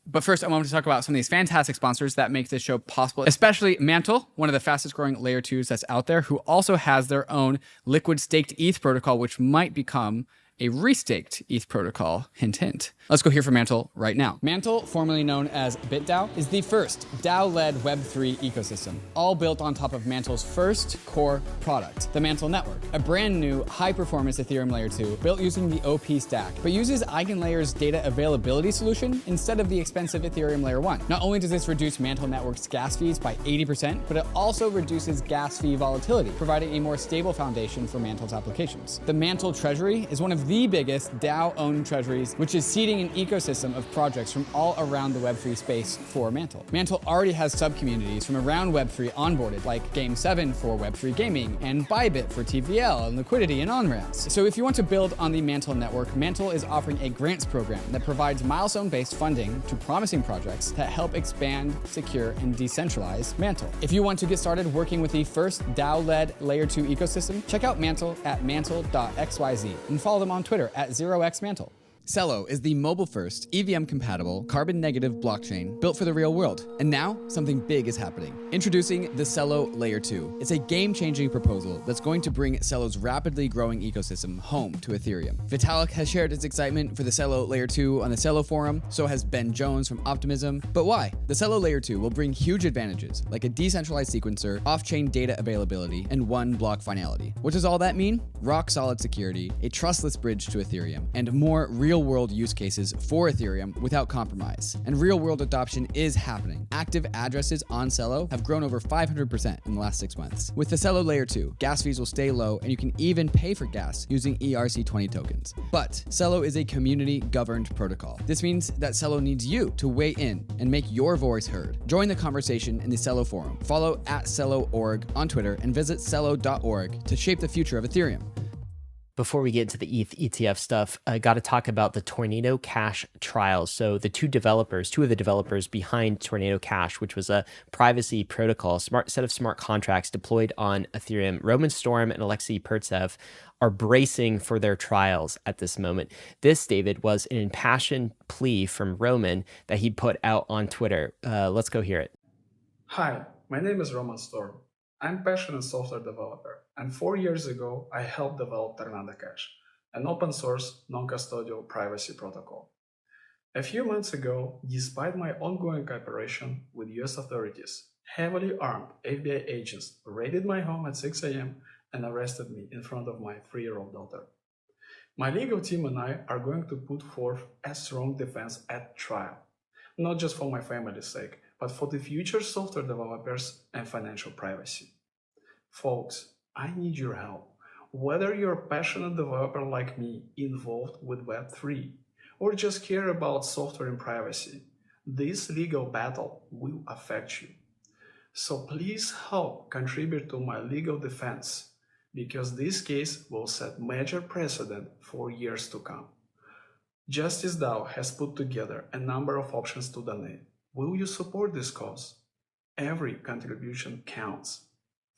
But first, I wanted to talk about some of these fantastic sponsors that make this show possible, especially MANTLE, one of the fastest growing layer 2s that's out there, who also has their own liquid staked ETH protocol, which might become a restaked ETH protocol. Hint, hint. Let's go hear from MANTLE right now. MANTLE, formerly known as BitDAO, is the first DAO-led Web3 ecosystem, all built on top of MANTLE's first core product, the MANTLE Network, a brand new high-performance Ethereum Layer 2 built using the OP stack, but uses EigenLayer's data availability solution instead of the expensive Ethereum Layer 1. Not only does this reduce MANTLE Network's gas fees by 80%, but it also reduces gas fee volatility, providing a more stable foundation for MANTLE's applications. The MANTLE Treasury is one of of the biggest DAO-owned treasuries, which is seeding an ecosystem of projects from all around the Web3 space for MANTLE. MANTLE already has sub-communities from around Web3 onboarded, like Game7 for Web3 gaming, and Bybit for TVL and liquidity and on-ramps. So if you want to build on the MANTLE network, MANTLE is offering a grants program that provides milestone-based funding to promising projects that help expand, secure, and decentralize MANTLE. If you want to get started working with the first DAO-led Layer 2 ecosystem, check out MANTLE at mantle.xyz and follow them on Twitter at 0xmantle. CELO is the mobile-first, EVM-compatible, carbon-negative blockchain built for the real world. And now, something big is happening. Introducing the CELO Layer 2. It's a game-changing proposal that's going to bring CELO's rapidly growing ecosystem home to Ethereum. Vitalik has shared his excitement for the CELO Layer 2 on the CELO forum, so has Ben Jones from Optimism. But why? The CELO Layer 2 will bring huge advantages, like a decentralized sequencer, off-chain data availability, and one-block finality. What does all that mean? Rock-solid security, a trustless bridge to Ethereum, and more real-world use cases for Ethereum without compromise. And real-world adoption is happening. Active addresses on CELO have grown over 500% in the last 6 months. With the CELO Layer 2, gas fees will stay low, and you can even pay for gas using ERC20 tokens. But CELO is a community-governed protocol. This means that CELO needs you to weigh in and make your voice heard. Join the conversation in the CELO forum. Follow @CELO.org on Twitter and visit celo.org to shape the future of Ethereum. Before we get into the ETH ETF stuff, I got to talk about the Tornado Cash trials. So the two of the developers behind Tornado Cash, which was a privacy protocol, set of smart contracts deployed on Ethereum, Roman Storm and Alexei Pertsev, are bracing for their trials at this moment. This, David, was an impassioned plea from Roman that he put out on Twitter. Let's go hear it. Hi, my name is Roman Storm. I'm a passionate software developer, and 4 years ago, I helped develop Tornado Cash, an open-source, non-custodial privacy protocol. A few months ago, despite my ongoing cooperation with US authorities, heavily armed FBI agents raided my home at 6 a.m. and arrested me in front of my 3-year-old daughter. My legal team and I are going to put forth a strong defense at trial, not just for my family's sake, but for the future software developers and financial privacy. Folks, I need your help. Whether you're a passionate developer like me involved with Web3, or just care about software and privacy, this legal battle will affect you. So please help contribute to my legal defense, because this case will set major precedent for years to come. Justice DAO has put together a number of options to donate. Will you support this cause? Every contribution counts.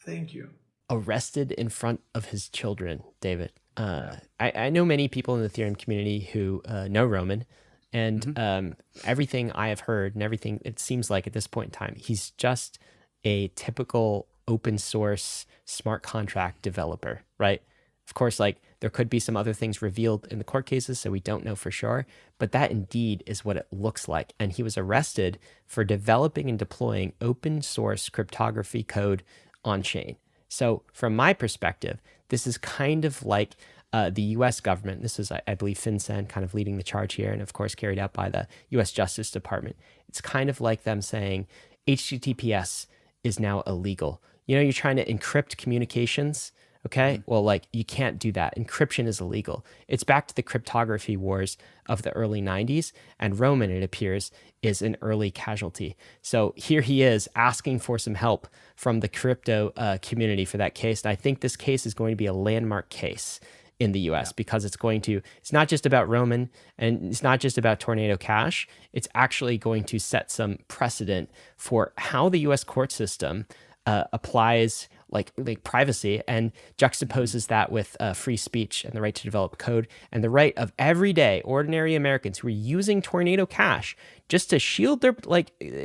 Thank you. Arrested in front of his children, David. I know many people in the Ethereum community who know Roman, and everything I have heard and everything it seems like at this point in time, he's just a typical open source smart contract developer, right? Of course, like there could be some other things revealed in the court cases, so we don't know for sure, but that indeed is what it looks like. And he was arrested for developing and deploying open source cryptography code on chain. So from my perspective, this is kind of like the US government. This is, I believe, FinCEN kind of leading the charge here, and of course carried out by the US Justice Department. It's kind of like them saying HTTPS is now illegal. You know, you're trying to encrypt communications. Okay, well, like you can't do that. Encryption is illegal. It's back to the cryptography wars of the early 90s, and Roman, it appears, is an early casualty. So here he is asking for some help from the crypto community for that case. And I think this case is going to be a landmark case in the US because it's not just about Roman and it's not just about Tornado Cash. It's actually going to set some precedent for how the US court system applies like privacy and juxtaposes that with free speech and the right to develop code and the right of everyday ordinary Americans who are using Tornado Cash just to shield their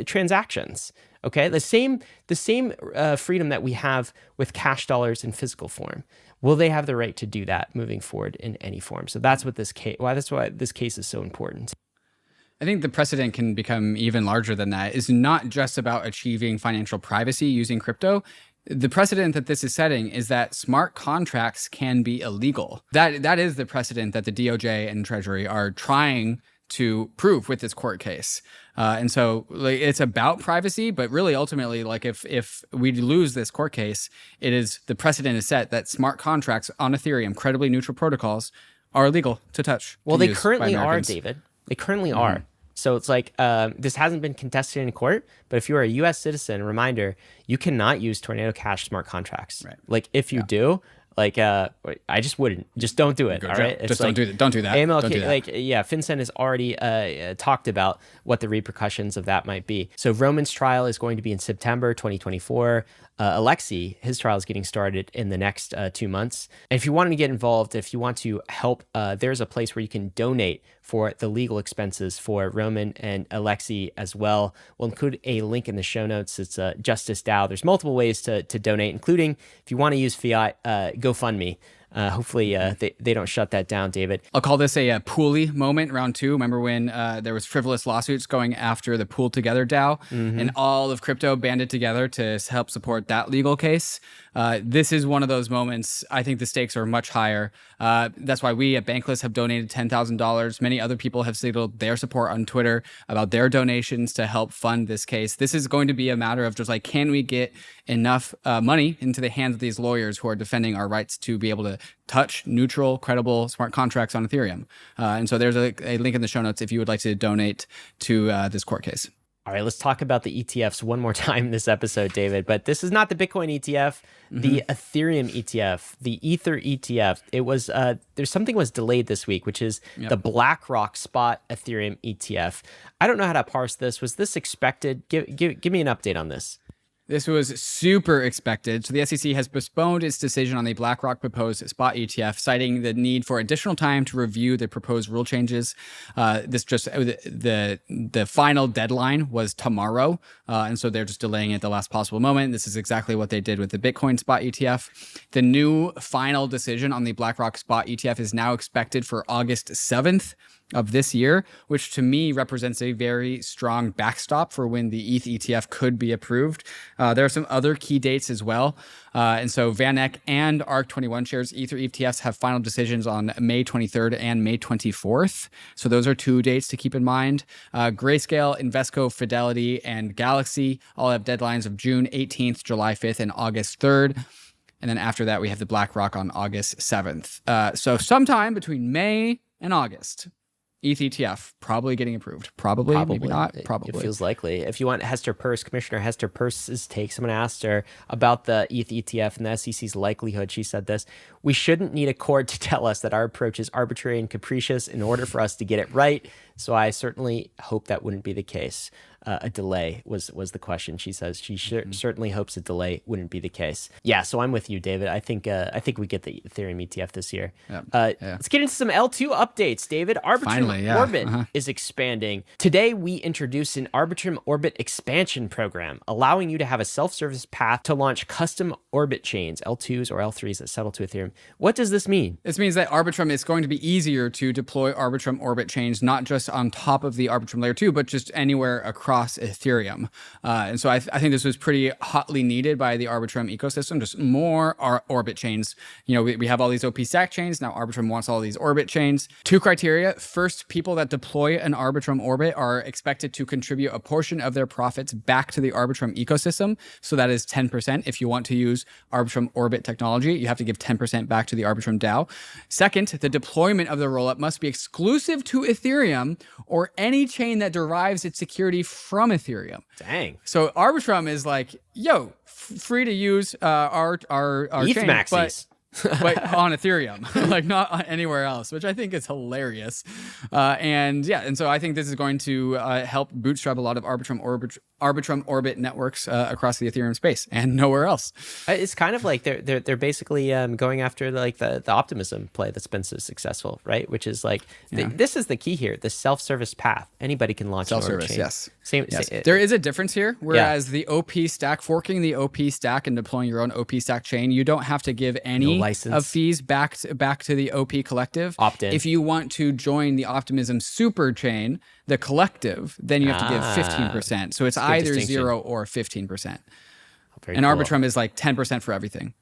transactions. Okay, the same freedom that we have with cash dollars in physical form. Will they have the right to do that moving forward in any form? So that's what that's why this case is so important. I think the precedent can become even larger than that. It's not just about achieving financial privacy using crypto. The precedent that this is setting is that smart contracts can be illegal. That is the precedent that the DOJ and Treasury are trying to prove with this court case. And so like, it's about privacy, but really ultimately, like if we lose this court case, it is the precedent is set that smart contracts on Ethereum, credibly neutral protocols, are illegal to touch. Well, to they use by currently are, Americans. David. They currently are. So it's like this hasn't been contested in court, but if you are a U.S. citizen, reminder, you cannot use Tornado Cash smart contracts. Right. Like if you do, like I just wouldn't. Just don't do it. All right. It's Just like, don't do that. AML, Don't do that. like FinCEN has already talked about what the repercussions of that might be. So Roman's trial is going to be in September 2024. Alexei, his trial is getting started in the next 2 months. And if you want to get involved, if you want to help, there's a place where you can donate for the legal expenses for Roman and Alexei as well. We'll include a link in the show notes. It's Justice DAO. There's multiple ways to donate, including if you want to use fiat, GoFundMe. Hopefully they don't shut that down, David. I'll call this a Pooley moment, round 2. Remember when there was frivolous lawsuits going after the Pool Together DAO and all of crypto banded together to help support that legal case? This is one of those moments. I think the stakes are much higher. That's why we at Bankless have donated $10,000. Many other people have signaled their support on Twitter about their donations to help fund this case. This is going to be a matter of just like, can we get enough money into the hands of these lawyers who are defending our rights to be able to touch neutral, credible smart contracts on Ethereum? And so there's a link in the show notes if you would like to donate to this court case. All right, let's talk about the ETFs one more time in this episode, David. But this is not the Bitcoin ETF, the Ethereum ETF, the Ether ETF. It was there's something was delayed this week, which is the BlackRock Spot Ethereum ETF. I don't know how to parse this. Was this expected? Give me an update on this. This was super expected. So the SEC has postponed its decision on the BlackRock proposed spot ETF, citing the need for additional time to review the proposed rule changes. The final deadline was tomorrow, and so they're just delaying it at the last possible moment. This is exactly what they did with the Bitcoin spot ETF. The new final decision on the BlackRock spot ETF is now expected for August 7th. Of this year, which to me represents a very strong backstop for when the ETH ETF could be approved. There are some other key dates as well. And so VanEck and ARC21 shares Ether ETFs have final decisions on May 23rd and May 24th. So those are 2 dates to keep in mind. Grayscale, Invesco, Fidelity, and Galaxy all have deadlines of June 18th, July 5th, and August 3rd. And then after that, we have the BlackRock on August 7th. So sometime between May and August, ETH ETF probably getting approved. Probably. Maybe not. Probably. It feels likely. If you want Hester Peirce, Commissioner Hester Peirce's take, someone asked her about the ETH ETF and the SEC's likelihood. She said this: "We shouldn't need a court to tell us that our approach is arbitrary and capricious in order for us to get it right. So I certainly hope that wouldn't be the case." A delay was the question. She says she certainly hopes a delay wouldn't be the case. Yeah, so I'm with you, David. I think we get the Ethereum ETF this year. Let's get into some L2 updates, David. Arbitrum Orbit is expanding. Today, we introduced an Arbitrum Orbit expansion program, allowing you to have a self-service path to launch custom Orbit chains, L2s or L3s that settle to Ethereum. What does this mean? This means that Arbitrum is going to be easier to deploy Arbitrum Orbit chains, not just on top of the Arbitrum Layer 2, but just anywhere across Ethereum. And so I think this was pretty hotly needed by the Arbitrum ecosystem, just more Orbit chains. You know, we have all these OP stack chains. Now Arbitrum wants all these Orbit chains. 2 criteria. First, people that deploy an Arbitrum Orbit are expected to contribute a portion of their profits back to the Arbitrum ecosystem. So that is 10%. If you want to use Arbitrum Orbit technology, you have to give 10% back to the Arbitrum DAO. Second, the deployment of the rollup must be exclusive to Ethereum or any chain that derives its security from Ethereum. Dang. So Arbitrum is like, yo, free to use our ETH chain, maxis. but on Ethereum, like not anywhere else, which I think is hilarious. And so I think this is going to help bootstrap a lot of Arbitrum Orbit networks across the Ethereum space and nowhere else. It's kind of like they're basically going after like the optimism play that's been so successful, right? Which is like this is the key here: the self-service path. Anybody can launch self-service. Chain. Yes. Same. There is a difference here. Whereas the OP stack, forking the OP stack and deploying your own OP stack chain, you don't have to give any of fees back to the OP collective. Opt-in. If you want to join the Optimism super chain, the collective, then you have to give 15%. So it's either 0 or 15%. And cool. Arbitrum is like 10% for everything.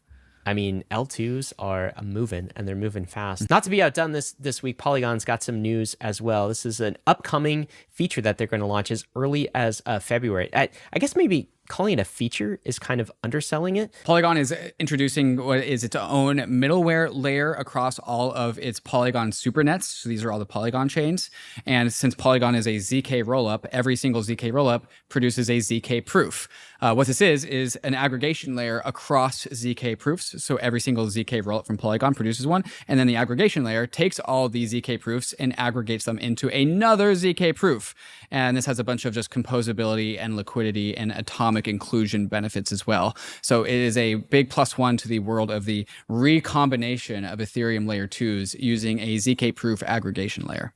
I mean, L2s are moving, and they're moving fast. Not to be outdone this week, Polygon's got some news as well. This is an upcoming feature that they're going to launch as early as February. I guess maybe calling it a feature is kind of underselling it. Polygon is introducing what is its own middleware layer across all of its Polygon supernets. So these are all the Polygon chains. And since Polygon is a ZK rollup, every single ZK rollup produces a ZK proof. What this is an aggregation layer across ZK proofs. So every single ZK rollup from Polygon produces one. And then the aggregation layer takes all these ZK proofs and aggregates them into another ZK proof. And this has a bunch of just composability and liquidity and atomic inclusion benefits as well. So it is a big +1 to the world of the recombination of Ethereum layer 2s using a ZK proof aggregation layer.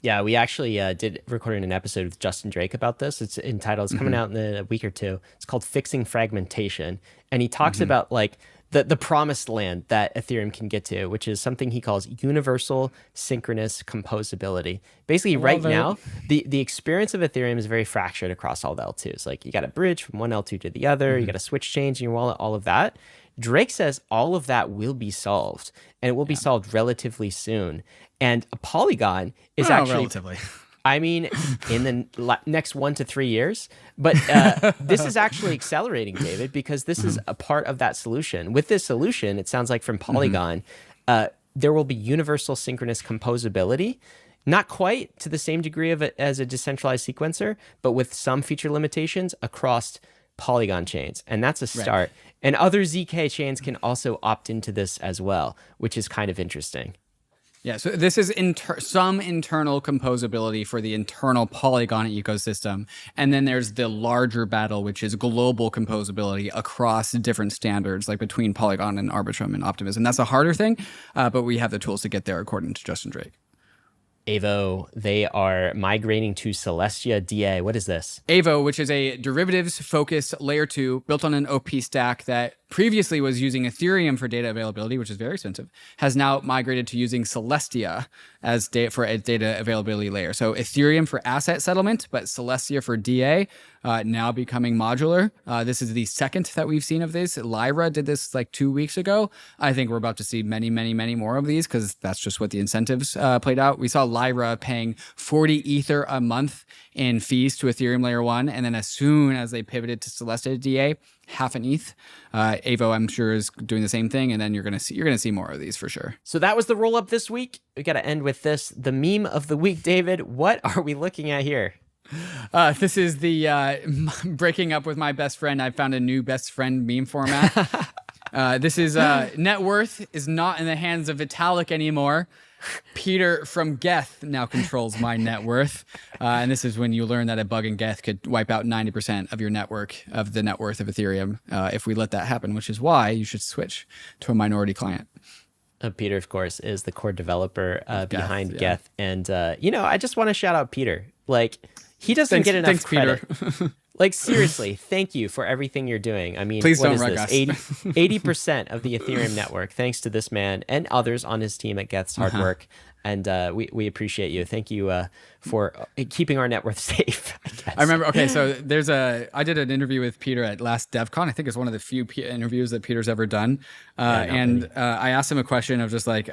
Yeah, we actually did recording an episode with Justin Drake about this. It's entitled, it's coming out in a week or two. It's called Fixing Fragmentation. And he talks about like the promised land that Ethereum can get to, which is something he calls universal synchronous composability. Basically, right now, the experience of Ethereum is very fractured across all the L2s. Like you got to bridge from one L2 to the other, you got to switch chains in your wallet, all of that. Drake says all of that will be solved, and it will be solved relatively soon. And a Polygon is actually relatively. I mean, in the next 1 to 3 years. But this is actually accelerating, David, because this is a part of that solution. With this solution, it sounds like from Polygon, there will be universal synchronous composability, not quite to the same degree of it as a decentralized sequencer, but with some feature limitations across Polygon chains. And that's a start. Right. And other ZK chains can also opt into this as well, which is kind of interesting. Yeah, so this is some internal composability for the internal Polygon ecosystem. And then there's the larger battle, which is global composability across different standards, like between Polygon and Arbitrum and Optimism. That's a harder thing, but we have the tools to get there, according to Justin Drake. AEVO, they are migrating to Celestia DA. What is this? AEVO, which is a derivatives-focused layer 2 built on an OP stack that previously was using Ethereum for data availability, which is very expensive, has now migrated to using Celestia as for a data availability layer. So Ethereum for asset settlement, but Celestia for DA, now becoming modular. This is the second that we've seen of this. Lyra did this like 2 weeks ago. I think we're about to see many, many, many more of these because that's just what the incentives played out. We saw Lyra paying 40 Ether a month in fees to Ethereum layer 1. And then as soon as they pivoted to Celestia DA, half an ETH. AEVO, I'm sure, is doing the same thing, and then you're gonna see more of these for sure. So that was the roll up this week. We got to end with this, the meme of the week, David. What are we looking at here? This is the breaking up with my best friend. I found a new best friend meme format. This is net worth is not in the hands of Vitalik anymore. Peter from Geth now controls my net worth. And this is when you learn that a bug in Geth could wipe out 90% of your network, of the net worth of Ethereum, if we let that happen, which is why you should switch to a minority client. Peter, of course, is the core developer behind Geth. And, I just want to shout out Peter. Like, he doesn't get enough credit. Peter. Like, seriously, thank you for everything you're doing. I mean, please what don't is wreck this? us. 80% of the Ethereum network, thanks to this man and others on his team at Geth's hard work. And we appreciate you. Thank you for keeping our net worth safe, I guess. I remember, okay, so I did an interview with Peter at last DevCon. I think it's one of the few interviews that Peter's ever done. I asked him a question of just like,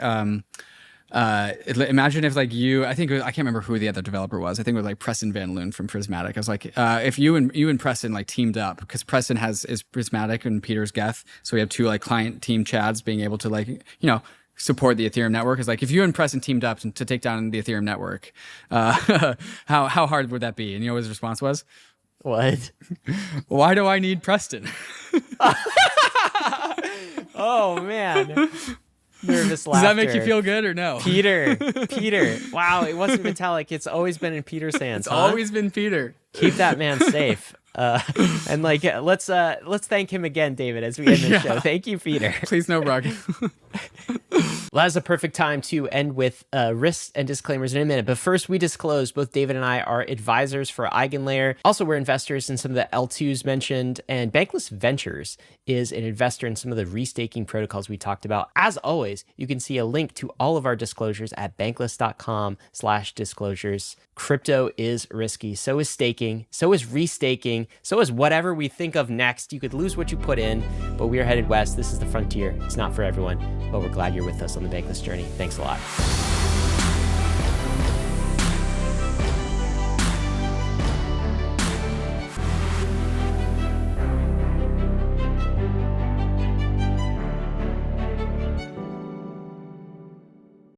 imagine if like I can't remember who the other developer was. I think it was like Preston Van Loon from Prismatic. I was like, if you and Preston like teamed up, because Preston is Prismatic and Peter's Geth, so we have two like client team chads being able to like support the Ethereum network. Is like if you and Preston teamed up to take down the Ethereum network, how hard would that be? And you know what his response was? What? Why do I need Preston? Oh man. Nervous laughter. Does that make you feel good or no? Peter. Wow, it wasn't Vitalik. It's always been in Peter's hands. It's always been Peter. Keep that man safe. And like, let's thank him again, David, as we end the show. Thank you, Peter. Please no rug. Well, that's a perfect time to end with risks and disclaimers in a minute. But first, we disclose both David and I are advisors for EigenLayer. Also, we're investors in some of the L2s mentioned, and Bankless Ventures is an investor in some of the restaking protocols we talked about. As always, you can see a link to all of our disclosures at bankless.com/disclosures. Crypto is risky. So is staking. So is restaking. So is whatever we think of next. You could lose what you put in, but we are headed west. This is the frontier. It's not for everyone, but we're glad you're with us on the Bankless journey. Thanks a lot.